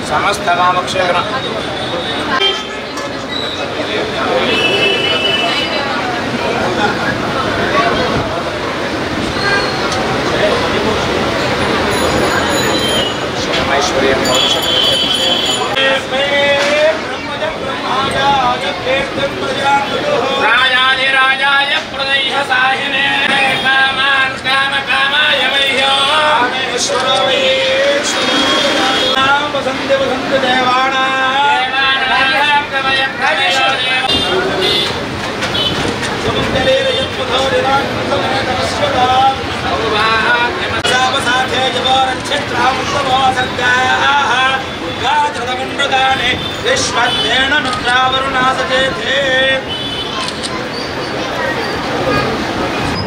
समस्त कामक्षेत्र राजाधिराजाय प्रदयः साहिने कामान् कामकामाय मह्यो वसन्त वसन्त देवानां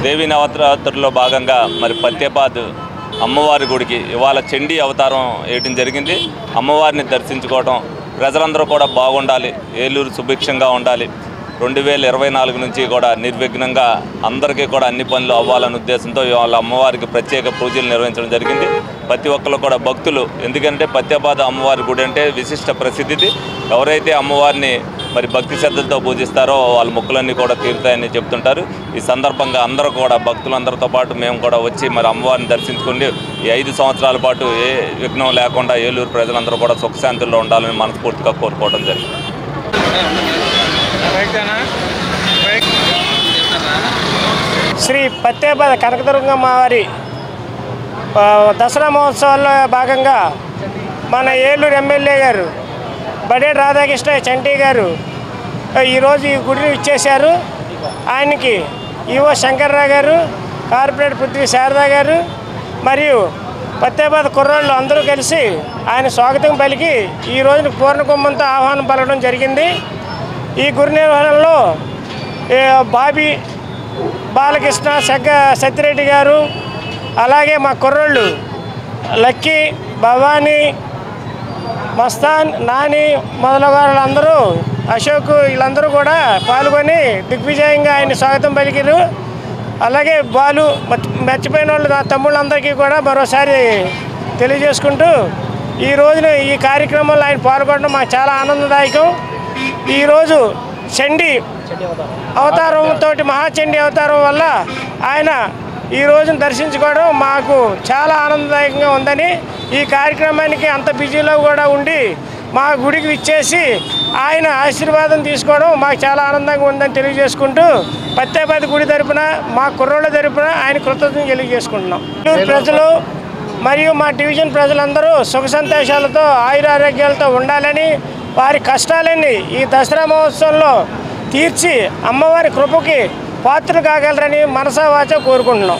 దేవి నవరాత్రుల్లో భాగంగా మరి పత్యపాద్ అమ్మవారి గుడికి ఇవాళ చండీ అవతారం వేయటం జరిగింది. అమ్మవారిని దర్శించుకోవడం, ప్రజలందరూ కూడా బాగుండాలి, ఏలూరు సుభిక్షంగా ఉండాలి, 2024 నుంచి కూడా నిర్విఘ్నంగా అందరికీ కూడా అన్ని పనులు అవ్వాలనే ఉద్దేశంతో వాళ్ళ అమ్మవారికి ప్రత్యేక పూజలు నిర్వహించడం జరిగింది. ప్రతి ఒక్కరు కూడా భక్తులు, ఎందుకంటే పత్యపాద అమ్మవారి గుడి అంటే విశిష్ట ప్రసిద్ధిది. ఎవరైతే అమ్మవారిని మరి భక్తి శ్రద్ధలతో పూజిస్తారో వాళ్ళ మొక్కులన్నీ కూడా తీరుతాయని చెప్తుంటారు. ఈ సందర్భంగా అందరూ కూడా భక్తులందరితో పాటు మేము కూడా వచ్చి మరి అమ్మవారిని దర్శించుకుని ఈ 5 సంవత్సరాల పాటు ఏ విఘ్నం లేకుండా ఏలూరు ప్రజలందరూ కూడా సుఖశాంతుల్లో ఉండాలని మనస్ఫూర్తిగా కోరుకోవడం జరిగింది. శ్రీ పత్యపాద కనకదుర్గమ్మ వారి దసరా మహోత్సవాల్లో భాగంగా మన ఏలూరు ఎమ్మెల్యే గారు బడేటి రాధాకృష్ణ చంటి గారు ఈరోజు ఈ గుడిని ఇచ్చేశారు. ఆయనకి ఈవో శంకర్రావు గారు, కార్పొరేటర్ పృథ్వీ శారదా గారు మరియు పత్యపాద కుర్రాళ్ళు అందరూ కలిసి ఆయన స్వాగతం పలికి ఈ రోజున పూర్ణ కుంభంతో ఆహ్వానం పలకడం జరిగింది. ఈ గురి నిర్వహణలో బాబీ బాలకృష్ణ, సత్యరెడ్డి గారు, అలాగే మా కుర్రోళ్ళు లక్కీ, భవానీ, మస్తాన్, నాని మొదలగు వాళ్ళందరూ, అశోక్, వీళ్ళందరూ కూడా పాల్గొని దిగ్విజయంగా ఆయన స్వాగతం పలికారు. అలాగే బాలు, మర్చిపోయిన వాళ్ళు నా తమ్ముళ్ళందరికీ కూడా మరోసారి తెలియజేసుకుంటూ ఈ రోజున ఈ కార్యక్రమంలో ఆయన పాల్గొనడం మాకు చాలా ఆనందదాయకం. ఈరోజు చండీ అవతారంతో, మహాచండీ అవతారం వల్ల ఆయన ఈ రోజును దర్శించుకోవడం మాకు చాలా ఆనందదాయకంగా ఉందని, ఈ కార్యక్రమానికి అంత బిజీలో కూడా ఉండి మా గుడికి ఇచ్చేసి ఆయన ఆశీర్వాదం తీసుకోవడం మాకు చాలా ఆనందంగా ఉందని తెలియజేసుకుంటూ పత్యపాద గుడి తరపున, మా కుర్రోళ్ళ తరపున ఆయన కృతజ్ఞతలు తెలియజేసుకుంటున్నాం. ప్రజలు మరియు మా డివిజన్ ప్రజలందరూ సుఖ సంతోషాలతో ఆయురారోగ్యాలతో ఉండాలని, వారి కష్టాలన్నీ ఈ దసరా మహోత్సవంలో తీర్చి అమ్మవారి కృపకి పాత్రలు కాగలరని మనసా వాచా కోరుకుంటున్నాం.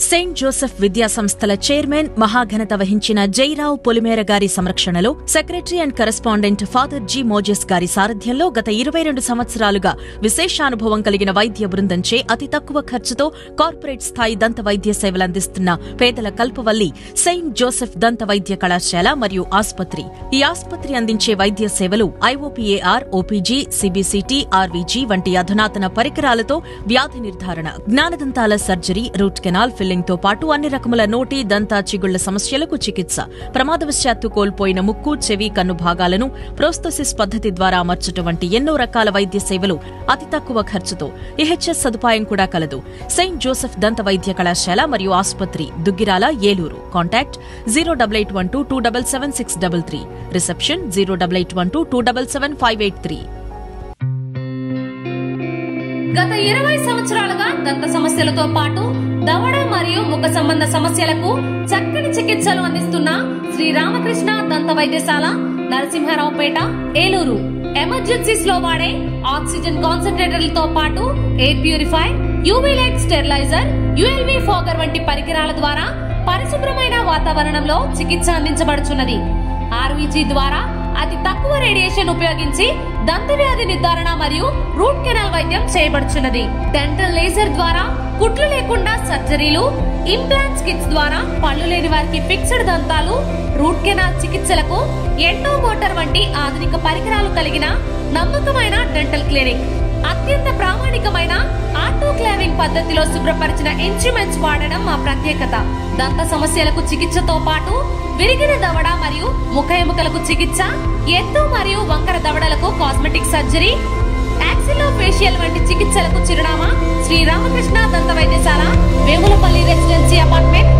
సెయింట్ జోసెఫ్ విద్యా సంస్థల చైర్మన్ మహాఘనత వహించిన జైరావు పొలిమేర గారి సంరక్షణలో secretary and correspondent father G Moses గారి సారథ్యంలో గత 22 సంవత్సరాలుగా విశేషానుభవం కలిగిన వైద్య బృందంచే అతి తక్కువ ఖర్చుతో కార్పొరేట్ స్థాయి దంత వైద్య సేవలందిస్తున్న పేదల కల్పవల్లి సెయింట్ జోసెఫ్ దంత వైద్య కళాశాల మరియు ఆసుపత్రి. ఈ ఆసుపత్రి అందించే వైద్య సేవలు ఐఓపీఏఆర్, ఓపీజీ, సిబిసిటీ, ఆర్వీజీ వంటి అధునాతన పరికరాలతో వ్యాధి నిర్ధారణ, జ్ఞానదంతాల సర్జరీ, రూట్ కెనాల్ ఫిల్లింగ్ తో పాటు అన్ని రకముల నోటి, దంత, చిగుళ్ల సమస్యలకు చికిత్స, ప్రమాదవశాత్తు కోల్పోయిన ముక్కు, చెవి, కన్ను భాగాలను ప్రోస్తోసిస్ పద్ధతి ద్వారా అమర్చడం వంటి ఎన్నో రకాల వైద్య సేవలు అతి తక్కువ ఖర్చుతో. ఈహెచ్ఎస్ సదుపాయం కూడా కలదు. సెయింట్ జోసెఫ్ దంత వైద్య కళాశాల మరియు ఆసుపత్రి, దుగ్గిరాల, ఏలూరు. కాంటాక్ట్ 08812277633. రిసెప్షన్ 08812277583. గత 20 సంవత్సరాలుగా దంత సమస్యలతో పాటు దవడ మరియు ముఖ సంబంధ సమస్యలకు చక్కని చికిత్సలు అందిస్తున్న శ్రీ రామకృష్ణ దంత వైద్యశాల, నరసింహారావుపేట, ఏలూరు. ఎమర్జెన్సీస్ లో వాడే ఆక్సిజన్ కాన్సంట్రేటర్లతో పాటు air purify, UV light steriliser, ULV fogger వంటి పరికరాల ద్వారా పరిశుభ్రమైన వాతావరణంలో చికిత్స అందించబడుచున్నది. ఆర్వీజీ ద్వారా అతి తక్కువ రేడియేషన్ ఉపయోగించి దంత వ్యాధి నిర్ధారణ మరియు రూట్ కెనాల్ వైద్యం చేయబడుచున్నది. డెంటల్ లేజర్ ద్వారా కుట్లు లేకుండా సర్జరీలు, ఇంప్లాంట్స్ కిట్స్ ద్వారా పళ్ళు లేని వారికి ఫిక్స్డ్ దంతాలు, రూట్ కెనాల్ చికిత్సలకు ఎండో మోటార్ వంటి ఆధునిక పరికరాలు కలిగిన నమ్మకమైన డెంటల్ క్లినిక్. అత్యంత ప్రామాణికమైన ఆటోక్లావింగ్ పద్ధతిలో శుభ్రపరిచిన ఇన్స్ట్రుమెంట్స్ వాడడం మా ప్రత్యేకత. దంత సమస్యలకు చికిత్సతో పాటు విరిగిన దవడ మరియు ముఖ ఎముకలకు చికిత్స, ఎత్తు మరియు వంకర దవడలకు కాస్మెటిక్ సర్జరీ, యాక్సిలోఫేషియల్ వంటి చికిత్సలకు చిరునామా శ్రీ రామకృష్ణ దంత వైద్యశాల, వేములపల్లి రెసిడెన్సీ అపార్ట్మెంట్,